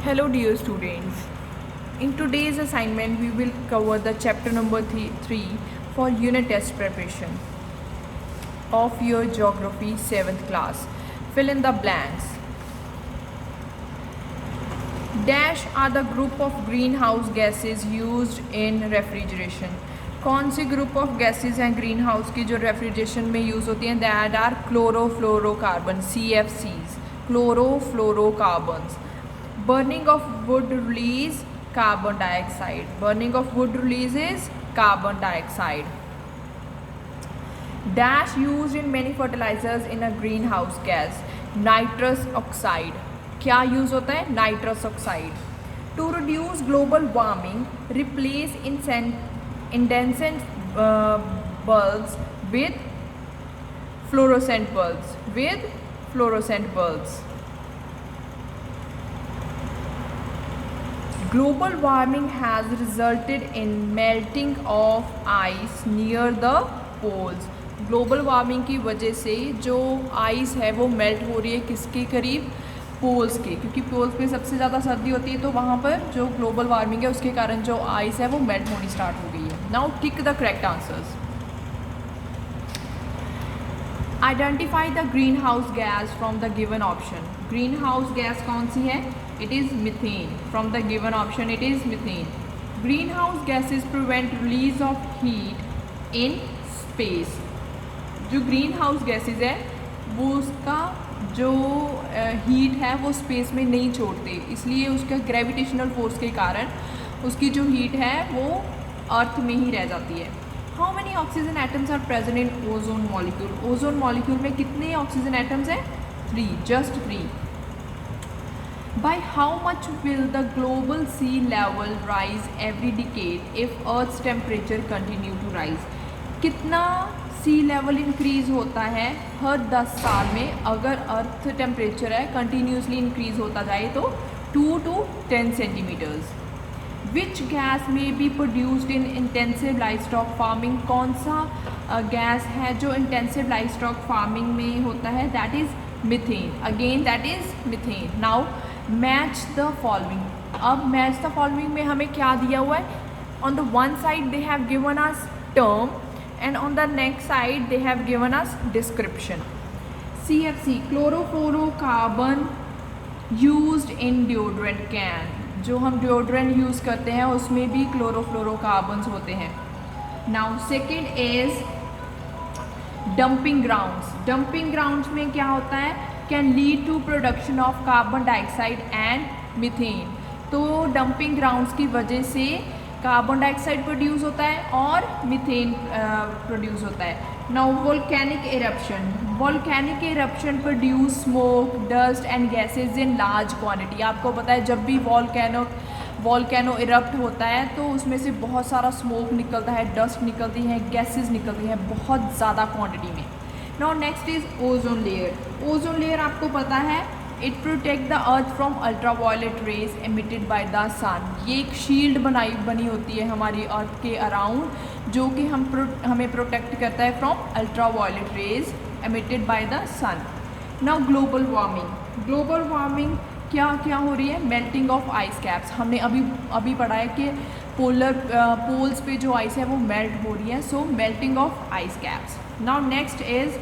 Hello dear students. In today's assignment we will cover the chapter number 3 for unit test preparation of your geography 7th class. Fill in the blanks. Dash are the group of greenhouse gases used in refrigeration. कौन सी group of gases हैं green house की जो refrigeration में use होती हैं? That are chlorofluorocarbon CFCs, chlorofluorocarbons. Burning of wood release carbon dioxide. Burning of wood releases carbon dioxide. Dash used in many fertilizers in a greenhouse gas. Nitrous oxide. क्या use होता है? Nitrous oxide. To reduce global warming, replace incandescent bulbs with fluorescent bulbs. Global warming has resulted in melting of ice near the poles. Global warming की वजह से जो ice है वो melt हो रही है किसके करीब? पोल्स के, क्योंकि पोल्स पे सबसे ज़्यादा सर्दी होती है, तो वहाँ पर जो ग्लोबल वार्मिंग है उसके कारण जो आइस है वो मेल्ट होनी स्टार्ट हो गई है. Now tick the correct answers. Identify the green house gas from the given option. Green house gas कौन सी है? It is methane. From the given option it is methane. Greenhouse gases prevent release of heat in space. जो green house gases है वो उसका जो heat है वो space में नहीं छोड़ते, इसलिए उसका ग्रेविटेशनल फोर्स के कारण उसकी जो हीट है वो अर्थ में ही रह जाती है. How many oxygen atoms are present in ozone molecule. Ozone molecule में कितने ऑक्सीजन एटम्स हैं? 3, just 3. By how much will the global sea level rise every decade if Earth's temperature continue to rise? कितना सी level increase होता है हर 10 साल में अगर earth temperature है कंटिन्यूसली इंक्रीज़ होता जाए तो 2 to 10 सेंटीमीटर्स. विच गैस में be produced in intensive livestock farming. कौन सा गैस है जो इंटेंसिव लाइवस्टॉक फार्मिंग में होता है? That is methane. Again that is methane. Now match the following. अब मैच द फॉलोइंग में हमें क्या दिया हुआ है? On the one side they have given us term and on the next side they have given us description. CFC chlorofluorocarbon used in deodorant can. जो हम deodorant use करते हैं उसमें भी क्लोरोफ्लोरोकार्बन्स होते हैं. Now second is dumping grounds. Dumping grounds में क्या होता है? Can lead to production of carbon dioxide and methane. तो डंपिंग ग्राउंड्स की वजह से कार्बन डाइऑक्साइड प्रोड्यूस होता है और मीथेन प्रोड्यूस होता है. Now volcanic eruption. Volcanic eruption produce smoke, dust and gases in large quantity. आपको पता है जब भी वोल्केनो इरप्ट होता है तो उसमें से बहुत सारा स्मोक निकलता है, डस्ट निकलती है, गैसेज निकलती हैं बहुत ज़्यादा क्वांटिटी में. Now next is ozone layer. Ozone layer आपको पता है it protect the earth from ultraviolet rays emitted by the sun. ये एक शील्ड बनी होती है हमारी अर्थ के अराउंड जो कि हमें प्रोटेक्ट करता है from ultraviolet rays emitted by the sun. Now global warming. Global warming क्या क्या हो रही है? Melting of ice caps. हमने अभी पढ़ा है कि पोल्स पे जो आइस है वो मेल्ट हो रही है, so melting of ice caps. Now next is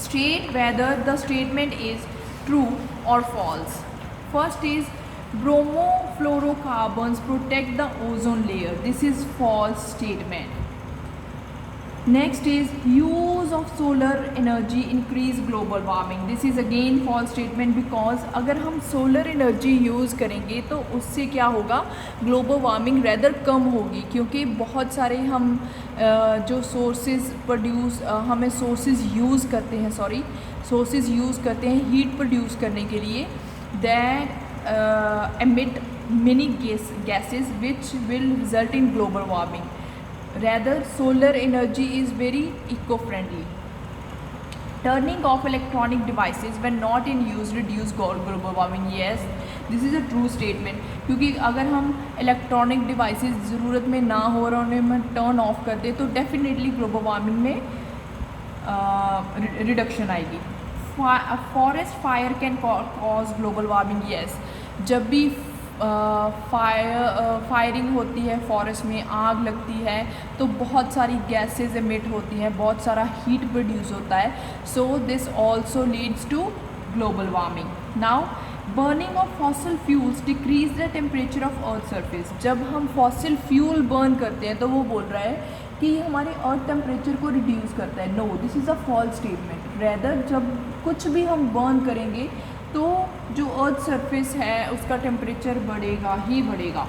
state whether the statement is true or false. First is bromofluorocarbons protect the ozone layer. This is false statement. Next is use of solar energy increase global warming. This is again false statement because अगर हम solar energy use करेंगे तो उससे क्या होगा? Global warming rather कम होगी, क्योंकि बहुत सारे हम जो हमें सोर्सेज यूज़ करते हैं हीट प्रोड्यूस करने के लिए, that emit many gases which will result in global warming. Rather, solar energy is very eco-friendly. Turning off electronic devices when not in use reduce global warming. Yes, this is a true statement. क्योंकि अगर हम electronic devices ज़रूरत में ना हो और उन्हें turn off कर दे तो डेफिनेटली ग्लोबल वार्मिंग में रिडक्शन आएगी. Forest fire can cause global warming. Yes, जब भी फायरिंग होती है, फॉरेस्ट में आग लगती है, तो बहुत सारी गैसेज एमिट होती हैं, बहुत सारा हीट प्रोड्यूस होता है. So this also leads to global warming. Now burning of fossil fuels decrease the temperature of earth surface. जब हम फॉसिल फ्यूल बर्न करते हैं तो वो बोल रहा है कि हमारे अर्थ टेम्परेचर को रिड्यूस करता है. No, this is a false statement. Rather जब कुछ भी हम बर्न करेंगे तो जो अर्थ सरफेस है उसका टेम्परेचर बढ़ेगा ही बढ़ेगा.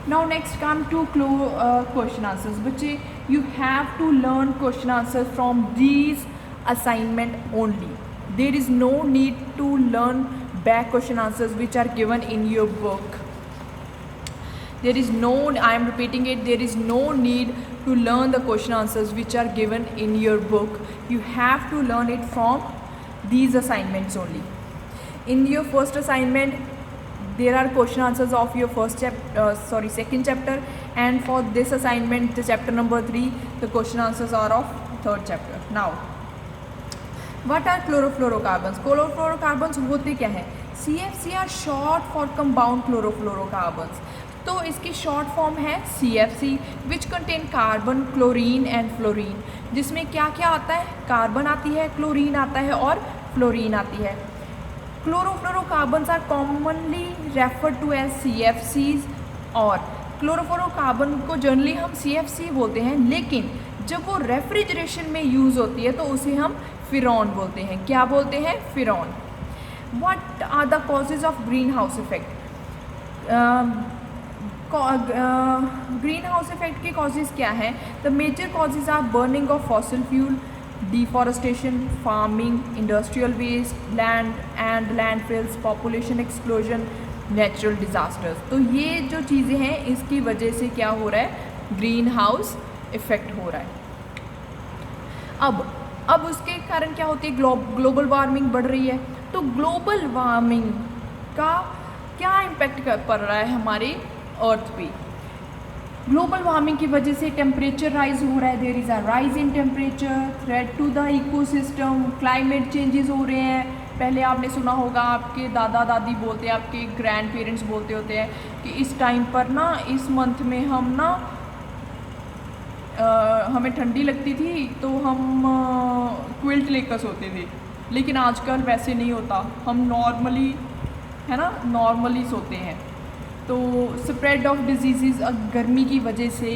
Now next come to question answers. बच्चे, you have to learn question answers from these assignment only. There is no need to learn back question answers which are given in your book. There is no, I am repeating it, there is no need to learn the question answers which are given in your book. You have to learn it from these assignments only. In your first assignment there are question answers of your second chapter, and for this assignment, the chapter number 3, the question answers are of third chapter. Now what are chlorofluorocarbons? Chlorofluorocarbons होते क्या हैं? CFC are short for compound chlorofluorocarbons. तो इसकी short form है CFC, which contain carbon, chlorine and fluorine. जिसमें क्या क्या आता है? कार्बन आती है, क्लोरीन आता है और फ्लोरीन आती है. Chlorofluorocarbons are commonly referred to as CFCs. और क्लोरोफ्लोरोकार्बन को जनरली हम CFC बोलते हैं, लेकिन जब वो रेफ्रिजरेशन में यूज़ होती है तो उसे हम फिरॉन बोलते हैं. क्या बोलते हैं? फिरॉन. What are the causes of greenhouse effect? Greenhouse effect के कॉजेज क्या हैं? The major causes are burning of fossil fuel, deforestation, farming, industrial waste, land and landfills, population explosion, natural disasters. तो ये जो चीज़ें हैं इसकी वजह से क्या हो रहा है? ग्रीन हाउस इफेक्ट हो रहा है. अब उसके कारण क्या होती है? ग्लोबल वार्मिंग बढ़ रही है. तो ग्लोबल वार्मिंग का क्या इम्पैक्ट पड़ रहा है हमारे अर्थ पे? ग्लोबल वार्मिंग की वजह से टेम्परेचर राइज हो रहा है. There is a rise in temperature, threat to the ecosystem, climate changes हो रहे हैं. पहले आपने सुना होगा, आपके दादा दादी बोलते हैं, आपके ग्रैंड पेरेंट्स बोलते होते हैं कि इस टाइम पर ना, इस मंथ में हम ना हमें ठंडी लगती थी तो हम क्विल्ट लेकर सोते थे. लेकिन आजकल वैसे नहीं होता, हम नॉर्मली, है ना, नॉर्मली सोते हैं. तो स्प्रेड ऑफ डिजीज़, गर्मी की वजह से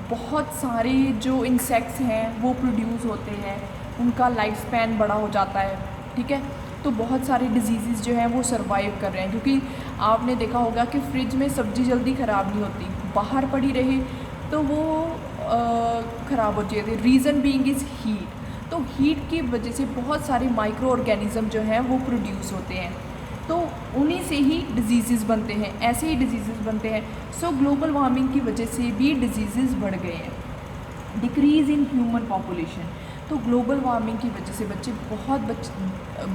बहुत सारे जो इंसेक्ट्स हैं वो प्रोड्यूस होते हैं, उनका लाइफ स्पैन बड़ा हो जाता है. ठीक है, तो बहुत सारे डिजीज़ जो हैं वो सर्वाइव कर रहे हैं, क्योंकि आपने देखा होगा कि फ्रिज में सब्ज़ी जल्दी ख़राब नहीं होती, बाहर पड़ी रहे तो वो ख़राब हो जाती है. Reason being is heat. तो हीट की वजह से बहुत सारे माइक्रो ऑर्गेनिज़म जो हैं वो प्रोड्यूस होते हैं, तो उन्हीं से ही डिजीज़ बनते हैं, ऐसे ही डिजीज़ बनते हैं. सो ग्लोबल वार्मिंग की वजह से भी डिजीज़ बढ़ गए हैं. Decrease in human population. तो ग्लोबल वार्मिंग की वजह से बच्चे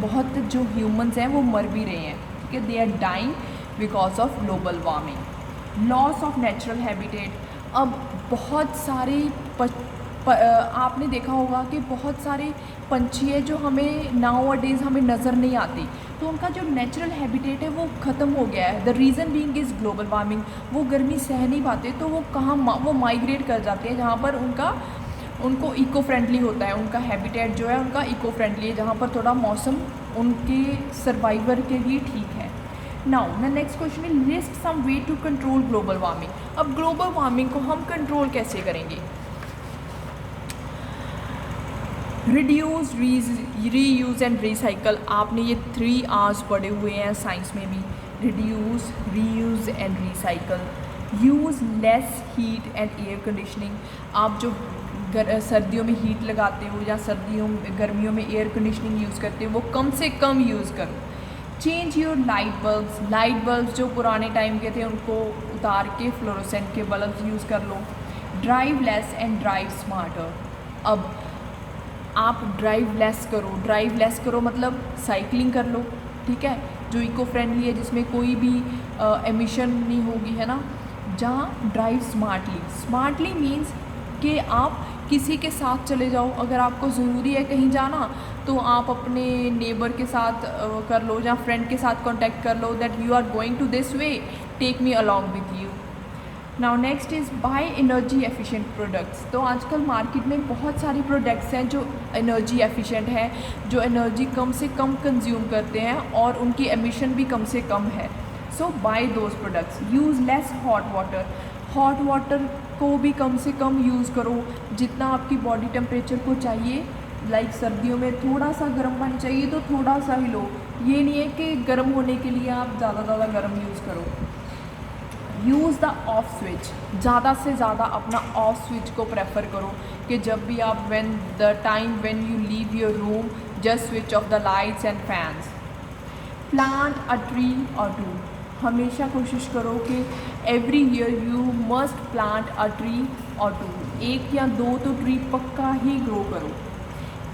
बहुत जो ह्यूमंस हैं वो मर भी रहे हैं. ठीक है, they are dying because of global warming. Loss of natural habitat. अब बहुत सारे आपने देखा होगा कि बहुत सारे पंछी है जो हमें नाउ अ डेज़ हमें नज़र नहीं आती, तो उनका जो नेचुरल हैबिटेट है वो ख़त्म हो गया है. The reason being is global warming. वो गर्मी सह नहीं पाते तो वो कहाँ वो माइग्रेट कर जाते हैं जहाँ पर उनको इको फ्रेंडली होता है. उनका हैबिटेट जो है उनका इको फ्रेंडली है, जहाँ पर थोड़ा मौसम उनके सर्वाइवर के लिए ठीक है. Now the next question is list some way to control global warming. अब ग्लोबल वार्मिंग को हम कंट्रोल कैसे करेंगे? Reduce, reuse and recycle. आपने ये 3 R's पढ़े हुए हैं साइंस में भी. Reduce, reuse and recycle. Use less heat and air conditioning. आप जो सर्दियों में हीट लगाते हो या गर्मियों में एयर कंडीशनिंग यूज़ करते हो वो कम से कम यूज़ करो. Change your light bulbs. Light bulbs जो पुराने टाइम के थे उनको उतार के फ्लोरोसेंट के बल्ब यूज़ कर लो. Drive less and drive smarter. अब आप ड्राइव लेस करो मतलब साइकिलिंग कर लो. ठीक है, जो इको फ्रेंडली है, जिसमें कोई भी एमिशन नहीं होगी, है ना. जहाँ ड्राइव स्मार्टली मीन्स कि आप किसी के साथ चले जाओ. अगर आपको ज़रूरी है कहीं जाना तो आप अपने नेबर के साथ कर लो या फ्रेंड के साथ कांटेक्ट कर लो that you are going to this way, take me along with you. Now next is buy energy efficient products. तो आजकल मार्केट में बहुत सारी प्रोडक्ट्स हैं जो एनर्जी एफिशिएंट है, जो एनर्जी कम से कम कंज्यूम करते हैं और उनकी एमिशन भी कम से कम है। So buy those products. Use less hot water. Hot water को भी कम से कम यूज़ करो जितना आपकी बॉडी टेम्परेचर को चाहिए। लाइक सर्दियों में थोड़ा सा गर्म पानी चाहिए तो थोड़ा सा ही लो, ये नहीं है कि गर्म होने के लिए आप ज़्यादा गर्म यूज़ करो। Use the off switch. ज़्यादा से ज़्यादा अपना ऑफ स्विच को प्रेफर करो कि जब भी आप when you leave your room just switch off the lights and fans. Plant a tree or two. हमेशा कोशिश करो कि every year you must plant a tree or two. एक या दो तो ट्री पक्का ही ग्रो करो।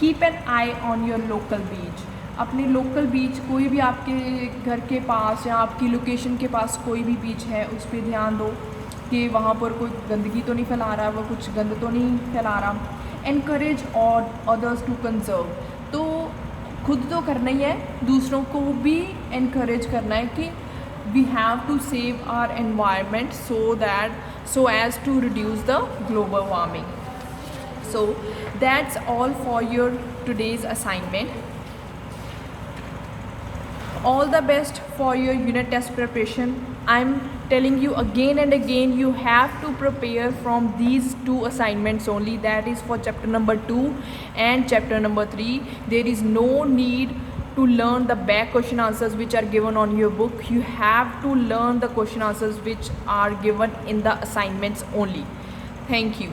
Keep an eye on your local beach. अपने लोकल बीच, कोई भी आपके घर के पास या आपकी लोकेशन के पास कोई भी बीच है उस पर ध्यान दो कि वहाँ पर कोई गंदगी तो नहीं फैला रहा, वो कुछ गंद तो नहीं फैला रहा। एनकरेज और अदर्स टू कंजर्व। तो खुद तो करना ही है, दूसरों को भी एनकरेज करना है कि we have to save our environment so as to reduce the global warming. So that's all for your today's assignment. All the best for your unit test preparation. I'm telling you again and again, you have to prepare from these two assignments only, that is for chapter number 2 and chapter number 3. There is no need to learn the back question answers which are given on your book. You have to learn the question answers which are given in the assignments only. Thank you.